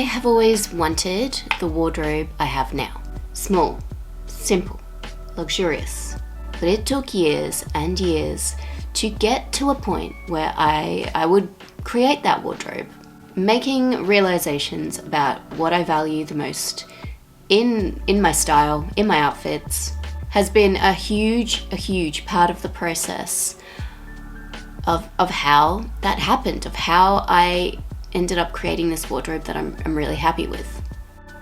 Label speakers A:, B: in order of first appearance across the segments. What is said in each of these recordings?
A: have always wanted the wardrobe I have now. Small, simple, luxurious. But it took years and years to get to a point where I would create that wardrobe. Making realizations about what I value the most in my style, in my outfits, has been a huge part of the process of how that happened, of how I ended up creating this wardrobe that I'm really happy with.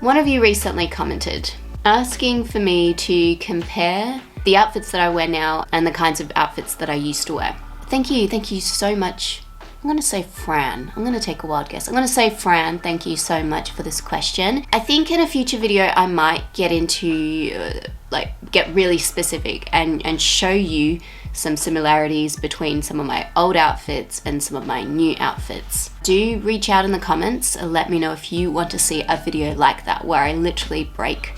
A: One of you recently commented asking for me to compare the outfits that I wear now and the kinds of outfits that I used to wear. Thank you so much. I'm gonna say Fran. I'm gonna take a wild guess. I'm gonna say Fran, thank you so much for this question. I think in a future video I might get into, get really specific and show you some similarities between some of my old outfits and some of my new outfits. Do reach out in the comments and let me know if you want to see a video like that where I literally break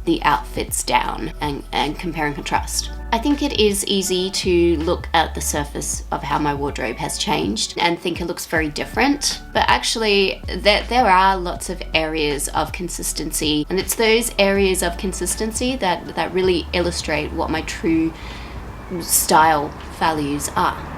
A: the outfits down and compare and contrast. I think it is easy to look at the surface of how my wardrobe has changed and think it looks very different, but actually there are lots of areas of consistency, and it's those areas of consistency that really illustrate what my true style values are.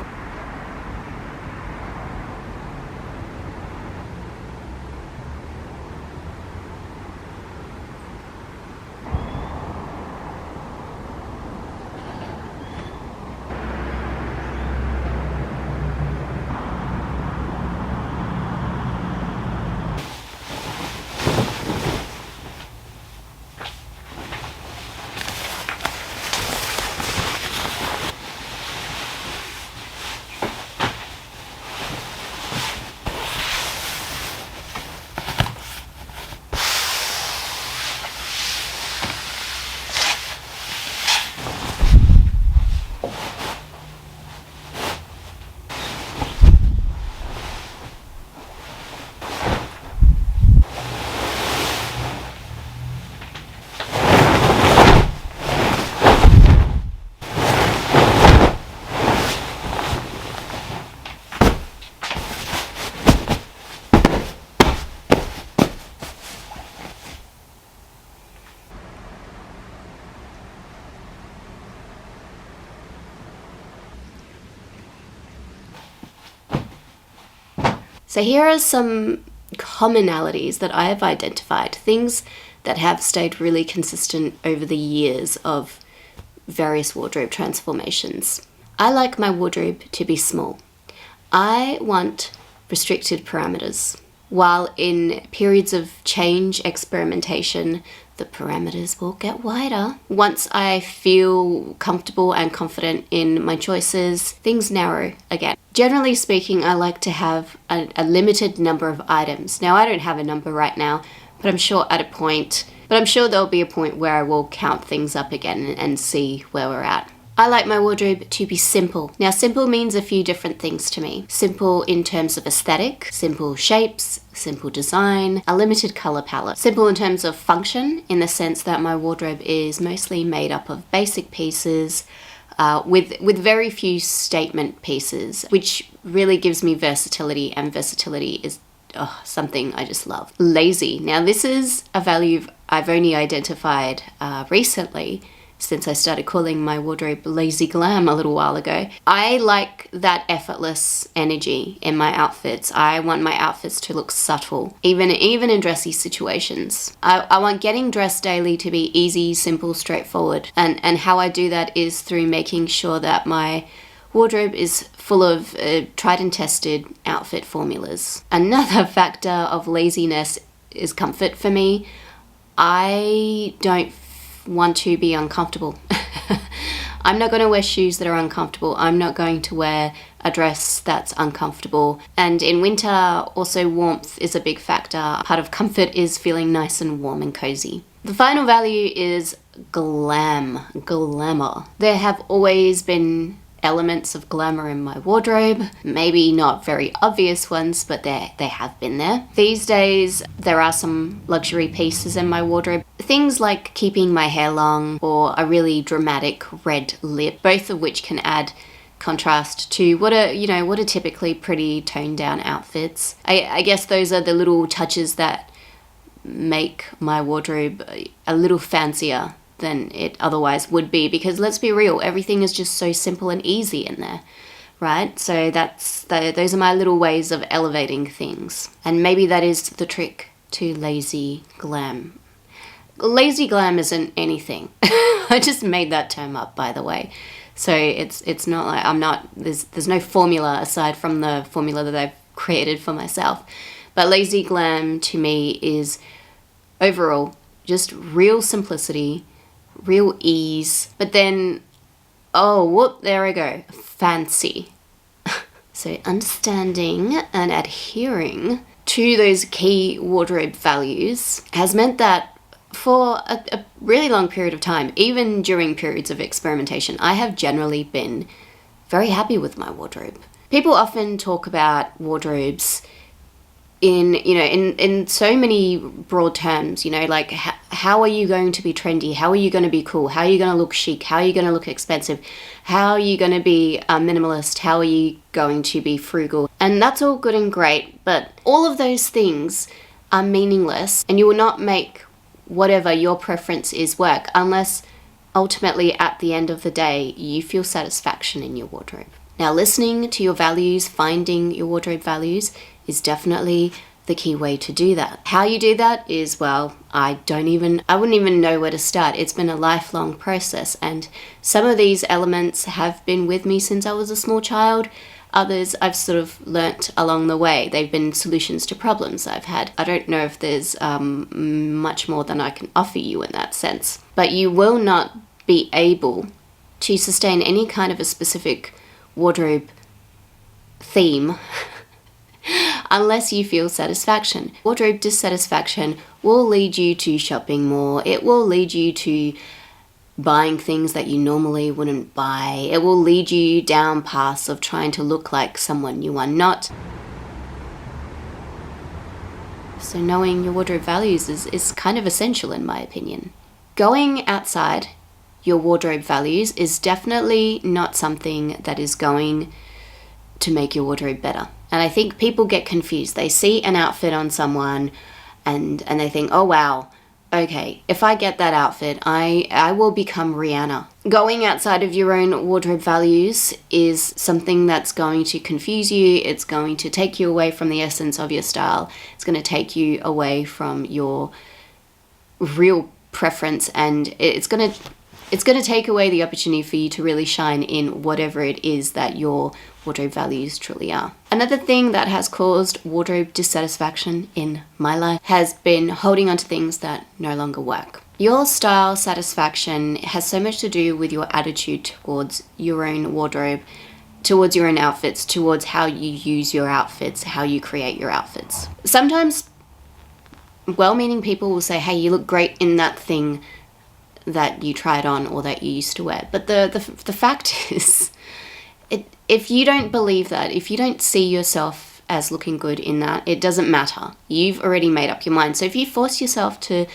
A: So here are some commonalities that I have identified, things that have stayed really consistent over the years of various wardrobe transformations. I like my wardrobe to be small. I want restricted parameters. While in periods of change, experimentation, the parameters will get wider. Once I feel comfortable and confident in my choices, things narrow again. Generally speaking, I like to have a limited number of items. Now, I don't have a number right now, but I'm sure there'll be a point where I will count things up again and see where we're at. I like my wardrobe to be simple. Now, simple means a few different things to me. Simple in terms of aesthetic, simple shapes, simple design, a limited color palette. Simple in terms of function, in the sense that my wardrobe is mostly made up of basic pieces, with very few statement pieces, which really gives me versatility, and versatility is something I just love. Lazy. Now, this is a value I've only identified recently, since I started calling my wardrobe lazy glam a little while ago. I like that effortless energy in my outfits. I want my outfits to look subtle, even in dressy situations. I want getting dressed daily to be easy, simple, straightforward. And how I do that is through making sure that my wardrobe is full of tried and tested outfit formulas. Another factor of laziness is comfort for me. I don't want to be uncomfortable. I'm not going to wear shoes that are uncomfortable. I'm not going to wear a dress that's uncomfortable. And in winter, also warmth is a big factor. Part of comfort is feeling nice and warm and cozy. The final value is glamour. There have always been elements of glamour in my wardrobe, maybe not very obvious ones, but they have been there. These days, there are some luxury pieces in my wardrobe. Things like keeping my hair long or a really dramatic red lip, both of which can add contrast to what are typically pretty toned down outfits. I guess those are the little touches that make my wardrobe a little fancier than it otherwise would be, because let's be real, everything is just so simple and easy in there, right? So those are my little ways of elevating things. And maybe that is the trick to lazy glam. Lazy glam isn't anything. I just made that term up, by the way. So it's not like there's no formula aside from the formula that I've created for myself. But lazy glam to me is overall just real simplicity, real ease, but then, there we go, fancy. So understanding and adhering to those key wardrobe values has meant that for a really long period of time, even during periods of experimentation, I have generally been very happy with my wardrobe. People often talk about wardrobes in so many broad terms, like how are you going to be trendy? How are you going to be cool? How are you going to look chic? How are you going to look expensive? How are you going to be a minimalist? How are you going to be frugal? And that's all good and great, but all of those things are meaningless, and you will not make whatever your preference is work unless ultimately at the end of the day you feel satisfaction in your wardrobe. Now, listening to your values, finding your wardrobe values is definitely the key way to do that. How you do that is, I wouldn't even know where to start. It's been a lifelong process, and some of these elements have been with me since I was a small child. Others I've sort of learnt along the way. They've been solutions to problems I've had. I don't know if there's much more than I can offer you in that sense. But you will not be able to sustain any kind of a specific wardrobe theme unless you feel satisfaction. Wardrobe dissatisfaction will lead you to shopping more. It will lead you to buying things that you normally wouldn't buy. It will lead you down paths of trying to look like someone you are not. So knowing your wardrobe values is kind of essential in my opinion. Going outside your wardrobe values is definitely not something that is going to make your wardrobe better. And I think people get confused. They see an outfit on someone and they think, oh wow, okay, if I get that outfit, I will become Rihanna. Going outside of your own wardrobe values is something that's going to confuse you. It's going to take you away from the essence of your style. It's going to take you away from your real preference, and it's going to take away the opportunity for you to really shine in whatever it is that your wardrobe values truly are. Another thing that has caused wardrobe dissatisfaction in my life has been holding on to things that no longer work. Your style satisfaction has so much to do with your attitude towards your own wardrobe, towards your own outfits, towards how you use your outfits, how you create your outfits. Sometimes well-meaning people will say, hey, you look great in that thing that you tried on or that you used to wear. But the fact is, if you don't believe that, if you don't see yourself as looking good in that, it doesn't matter. You've already made up your mind. So if you force yourself to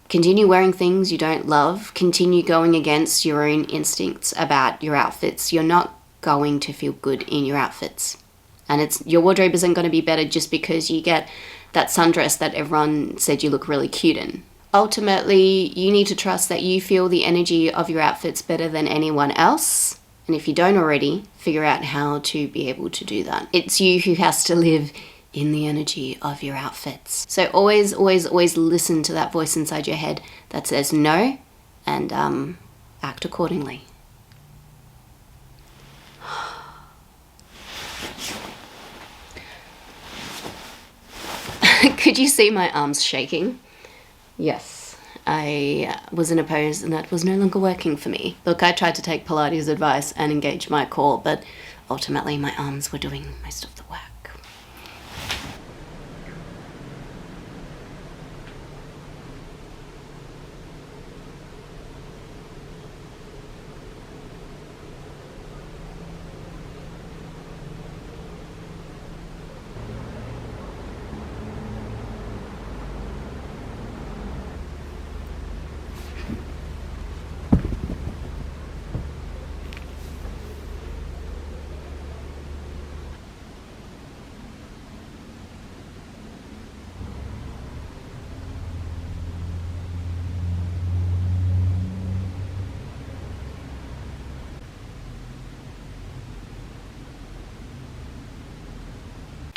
A: continue wearing things you don't love, continue going against your own instincts about your outfits, you're not going to feel good in your outfits. And your wardrobe isn't going to be better just because you get that sundress that everyone said you look really cute in. Ultimately, you need to trust that you feel the energy of your outfits better than anyone else. And if you don't already, figure out how to be able to do that. It's you who has to live in the energy of your outfits. So always, always, always listen to that voice inside your head that says no, and act accordingly. Could you see my arms shaking? Yes, I was in a pose and that was no longer working for me. Look, I tried to take Pilates advice and engage my core, but ultimately my arms were doing most of the work.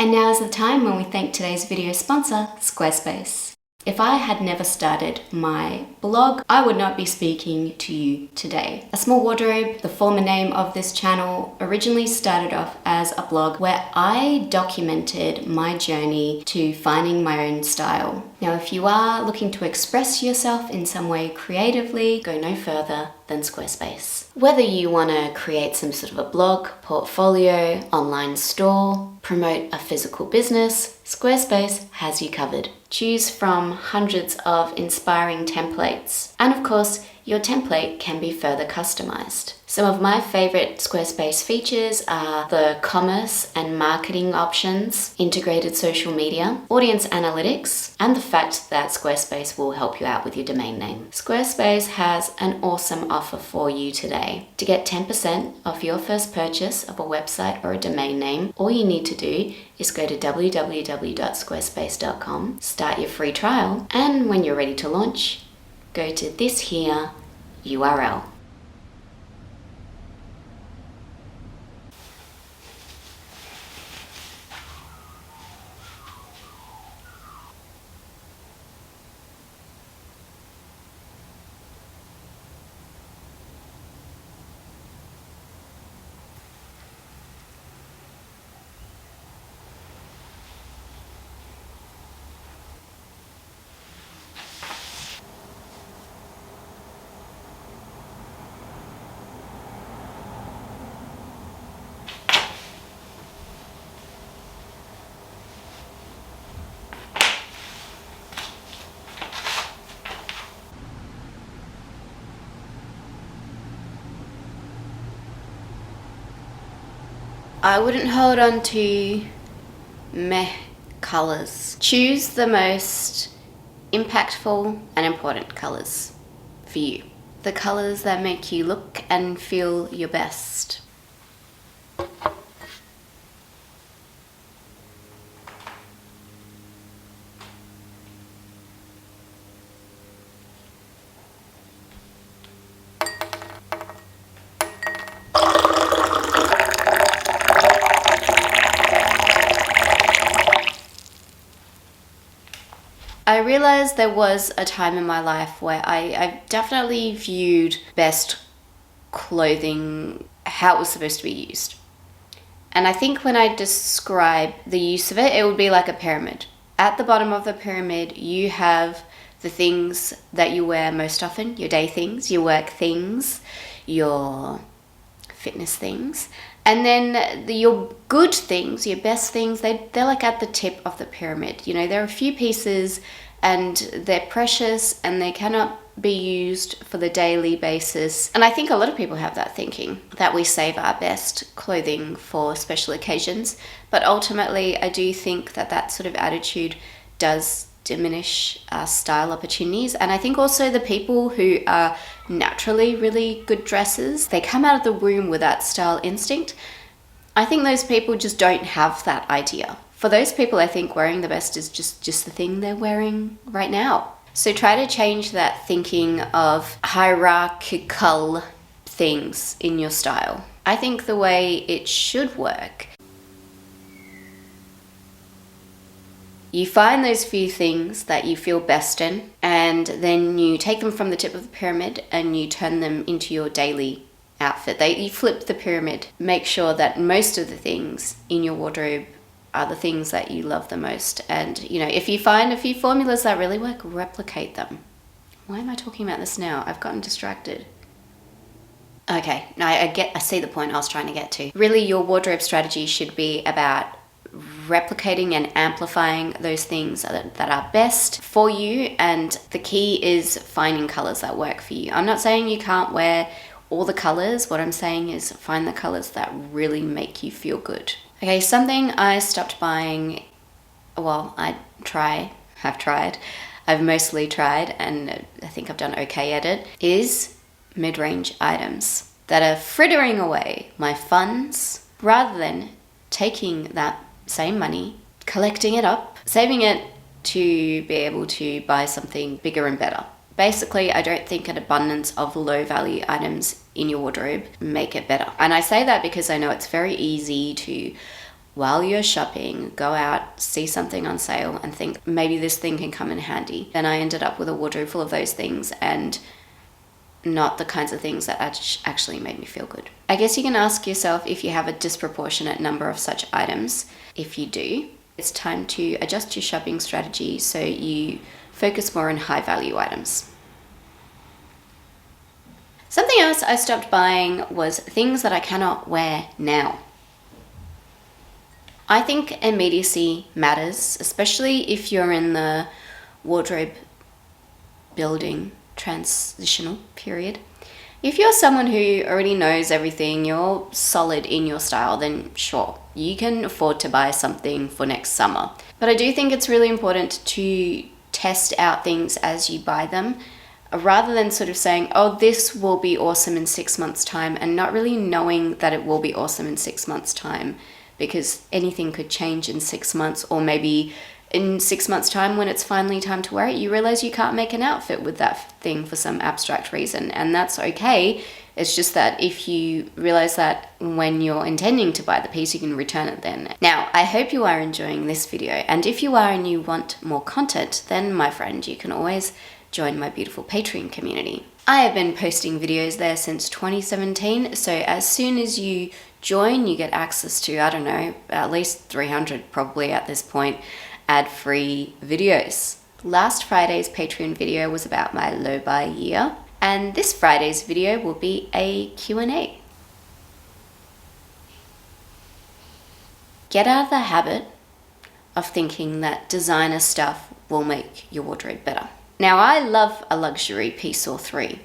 A: And now is the time when we thank today's video sponsor, Squarespace. If I had never started my blog, I would not be speaking to you today. A Small Wardrobe, the former name of this channel, originally started off as a blog where I documented my journey to finding my own style. Now, if you are looking to express yourself in some way creatively, go no further than Squarespace. Whether you want to create some sort of a blog, portfolio, online store, promote a physical business, Squarespace has you covered. Choose from hundreds of inspiring templates. And of course, your template can be further customized. Some of my favorite Squarespace features are the commerce and marketing options, integrated social media, audience analytics, and the fact that Squarespace will help you out with your domain name. Squarespace has an awesome offer for you today. To get 10% off your first purchase of a website or a domain name, all you need to do is go to www.squarespace.com, start your free trial, and when you're ready to launch, go to this here URL. I wouldn't hold on to meh colours. Choose the most impactful and important colours for you. The colours that make you look and feel your best. I realized there was a time in my life where I definitely viewed best clothing, how it was supposed to be used. And I think when I describe the use of it, it would be like a pyramid. At the bottom of the pyramid, you have the things that you wear most often, your day things, your work things, your fitness things. And then your good things, your best things, they're like at the tip of the pyramid. You know, there are a few pieces and they're precious and they cannot be used for the daily basis. And I think a lot of people have that thinking, that we save our best clothing for special occasions. But ultimately, I do think that that sort of attitude does diminish our style opportunities. And I think also the people who are naturally really good dressers, they come out of the womb with that style instinct. I think those people just don't have that idea. For those people, I think wearing the best is just the thing they're wearing right now. So try to change that thinking of hierarchical things in your style. I think the way it should work, you find those few things that you feel best in, and then you take them from the tip of the pyramid and you turn them into your daily outfit. You flip the pyramid. Make sure that most of the things in your wardrobe are the things that you love the most. And, you know, if you find a few formulas that really work, replicate them. Why am I talking about this now? I've gotten distracted. Okay, no, I see the point I was trying to get to. Really, your wardrobe strategy should be about replicating and amplifying those things that are best for you, and the key is finding colors that work for you. I'm not saying you can't wear all the colors. What I'm saying is find the colors that really make you feel good. Okay, something I stopped buying, well, I've mostly tried, and I think I've done okay at it, is mid-range items that are frittering away my funds rather than taking that same money, collecting it up, saving it to be able to buy something bigger and better. Basically, I don't think an abundance of low value items in your wardrobe make it better. And I say that because I know it's very easy to while you're shopping, go out, see something on sale and think maybe this thing can come in handy. Then I ended up with a wardrobe full of those things and not the kinds of things that actually made me feel good. I guess you can ask yourself if you have a disproportionate number of such items. If you do, it's time to adjust your shopping strategy so you focus more on high value items. Something else I stopped buying was things that I cannot wear now. I think immediacy matters, especially if you're in the wardrobe building transitional period. If you're someone who already knows everything, you're solid in your style, then sure, you can afford to buy something for next summer. But I do think it's really important to test out things as you buy them, rather than sort of saying, oh, this will be awesome in 6 months' time, and not really knowing that it will be awesome in 6 months' time, because anything could change in 6 months, or maybe in 6 months' time when it's finally time to wear it, you realize you can't make an outfit with that thing for some abstract reason, and that's okay. It's just that if you realize that when you're intending to buy the piece, you can return it then. Now, I hope you are enjoying this video, and if you are and you want more content, then my friend, you can always join my beautiful Patreon community. I have been posting videos there since 2017, so as soon as you join, you get access to, I don't know, at least 300 probably at this point, ad-free videos. Last Friday's Patreon video was about my low buy year, and this Friday's video will be a Q&A. Get out of the habit of thinking that designer stuff will make your wardrobe better. Now, I love a luxury piece or three,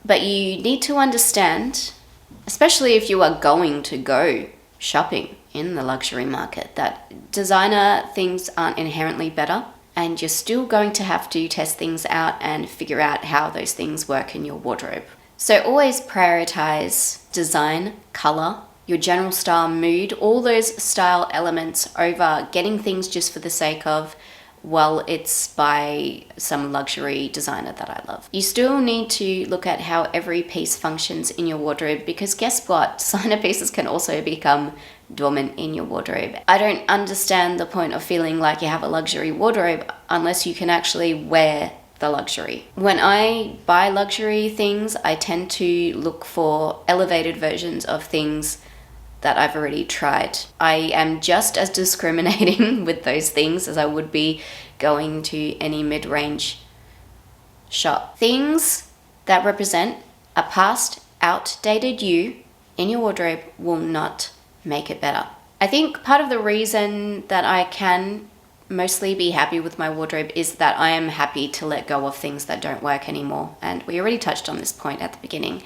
A: but you need to understand, especially if you are going to go shopping in the luxury market, that designer things aren't inherently better, and you're still going to have to test things out and figure out how those things work in your wardrobe. So always prioritize design, color, your general style, mood, all those style elements over getting things just for the sake of, well, it's by some luxury designer that I love. You still need to look at how every piece functions in your wardrobe, because guess what? Designer pieces can also become dormant in your wardrobe. I don't understand the point of feeling like you have a luxury wardrobe unless you can actually wear the luxury. When I buy luxury things, I tend to look for elevated versions of things that I've already tried. I am just as discriminating with those things as I would be going to any mid-range shop. Things that represent a past, outdated you in your wardrobe will not make it better. I think part of the reason that I can mostly be happy with my wardrobe is that I am happy to let go of things that don't work anymore. And we already touched on this point at the beginning.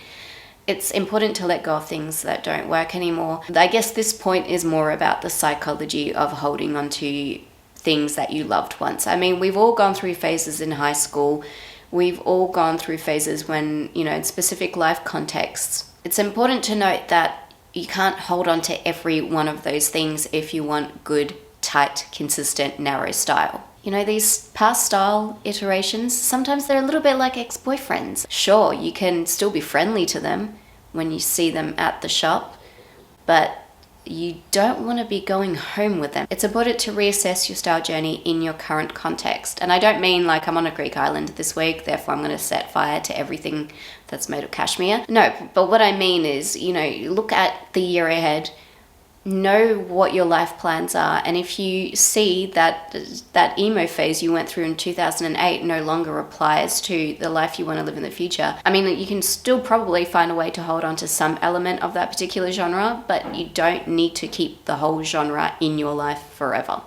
A: It's important to let go of things that don't work anymore. I guess this point is more about the psychology of holding on to things that you loved once. I mean, we've all gone through phases in high school. We've all gone through phases when, in specific life contexts. It's important to note that you can't hold on to every one of those things if you want good, tight, consistent, narrow style. These past style iterations, sometimes they're a little bit like ex-boyfriends. Sure, you can still be friendly to them when you see them at the shop, but you don't want to be going home with them. It's important to reassess your style journey in your current context. And I don't mean like I'm on a Greek island this week, therefore I'm going to set fire to everything that's made of cashmere. No, but what I mean is, look at the year ahead, know what your life plans are, and if you see that that emo phase you went through in 2008 no longer applies to the life you want to live in the future, I mean, you can still probably find a way to hold on to some element of that particular genre, but you don't need to keep the whole genre in your life forever.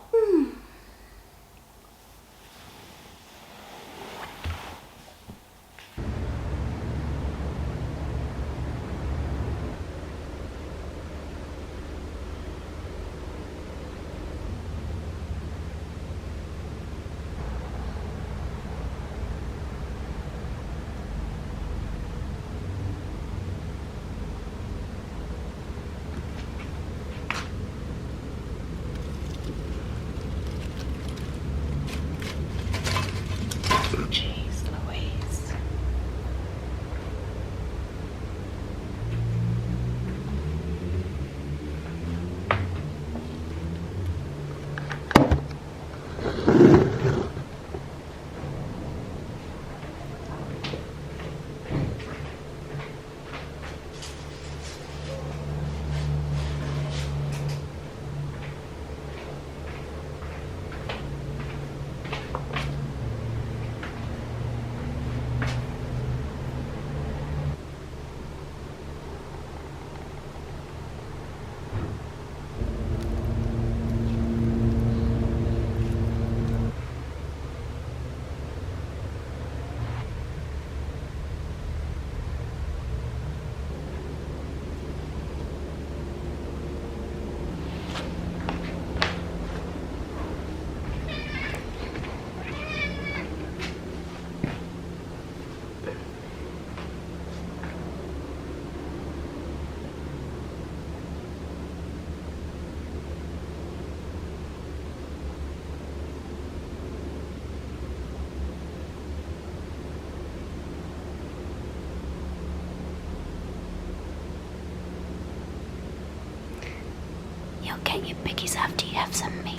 A: after you have some meat.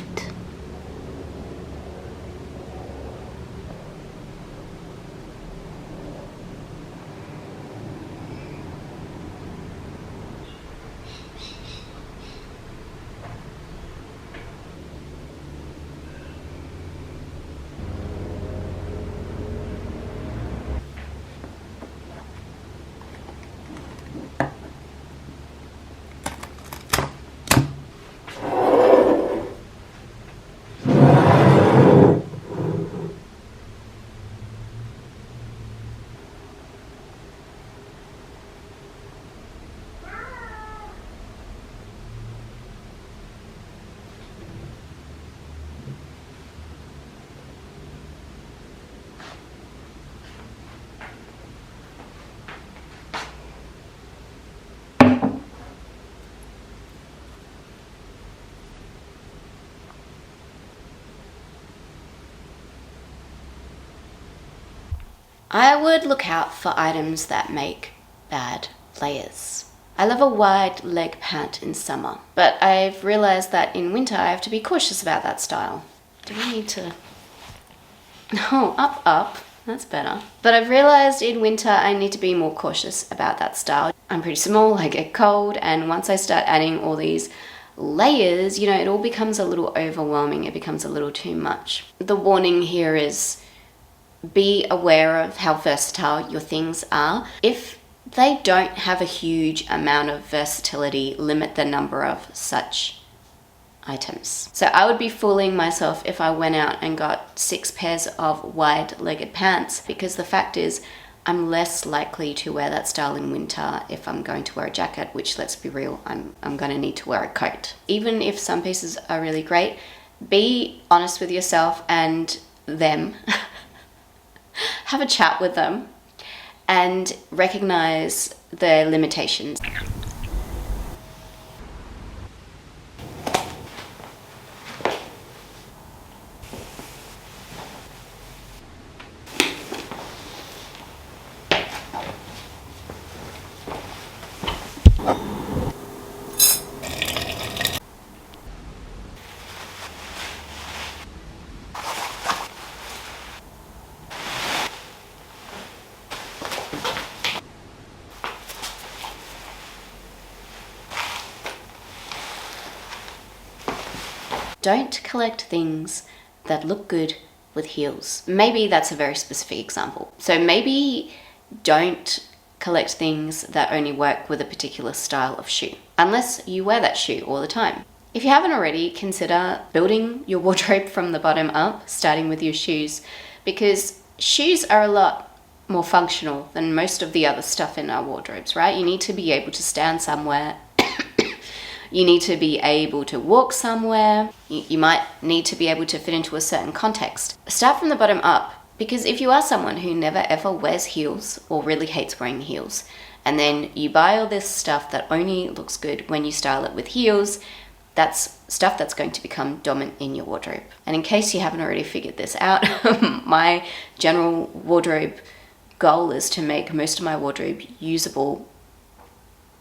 A: I would look out for items that make bad layers. I love a wide leg pant in summer, but I've realized that in winter I have to be cautious about that style. Do we need to... Oh, up. That's better. But I've realized in winter I need to be more cautious about that style. I'm pretty small, I get cold, and once I start adding all these layers, it all becomes a little overwhelming. It becomes a little too much. The warning here is be aware of how versatile your things are. If they don't have a huge amount of versatility, limit the number of such items. So I would be fooling myself if I went out and got 6 pairs of wide-legged pants, because the fact is I'm less likely to wear that style in winter if I'm going to wear a jacket, which, let's be real, I'm going to need to wear a coat. Even if some pieces are really great, be honest with yourself and them. Have a chat with them and recognize the limitations. Don't collect things that look good with heels. Maybe that's a very specific example. So maybe don't collect things that only work with a particular style of shoe, unless you wear that shoe all the time. If you haven't already, consider building your wardrobe from the bottom up, starting with your shoes, because shoes are a lot more functional than most of the other stuff in our wardrobes, right? You need to be able to stand somewhere. You need to be able to walk somewhere. You might need to be able to fit into a certain context. Start from the bottom up, because if you are someone who never ever wears heels or really hates wearing heels, and then you buy all this stuff that only looks good when you style it with heels, that's stuff that's going to become dominant in your wardrobe. And in case you haven't already figured this out, my general wardrobe goal is to make most of my wardrobe usable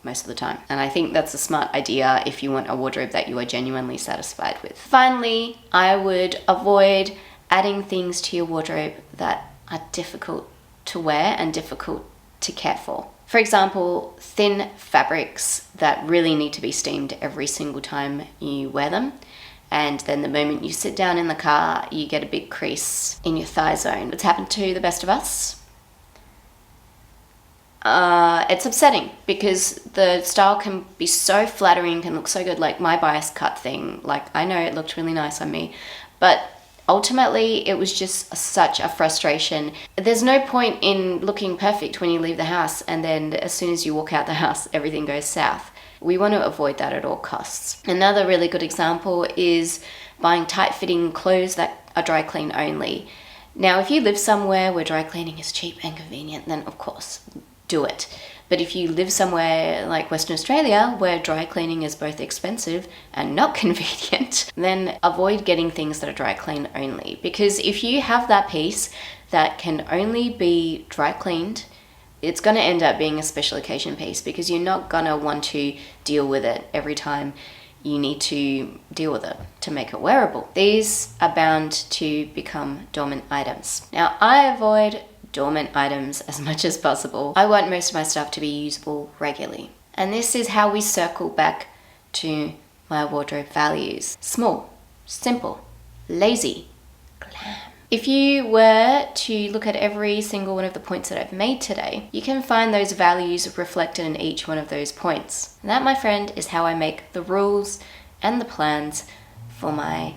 A: most of the time. And I think that's a smart idea if you want a wardrobe that you are genuinely satisfied with. Finally, I would avoid adding things to your wardrobe that are difficult to wear and difficult to care for. For example, thin fabrics that really need to be steamed every single time you wear them. And then the moment you sit down in the car, you get a big crease in your thigh zone. It's happened to the best of us. It's upsetting because the style can be so flattering, can look so good, like my bias cut thing. Like, I know it looked really nice on me, but ultimately it was just such a frustration. There's no point in looking perfect when you leave the house and then as soon as you walk out the house, everything goes south. We want to avoid that at all costs. Another really good example is buying tight-fitting clothes that are dry clean only. Now, if you live somewhere where dry cleaning is cheap and convenient, then of course, do it. But if you live somewhere like Western Australia where dry cleaning is both expensive and not convenient, then avoid getting things that are dry clean only. Because if you have that piece that can only be dry cleaned, it's going to end up being a special occasion piece because you're not going to want to deal with it every time you need to deal with it to make it wearable. These are bound to become dormant items. Now, I avoid dormant items as much as possible. I want most of my stuff to be usable regularly. And this is how we circle back to my wardrobe values. Small, simple, lazy, glam. If you were to look at every single one of the points that I've made today, you can find those values reflected in each one of those points. And that, my friend, is how I make the rules and the plans for my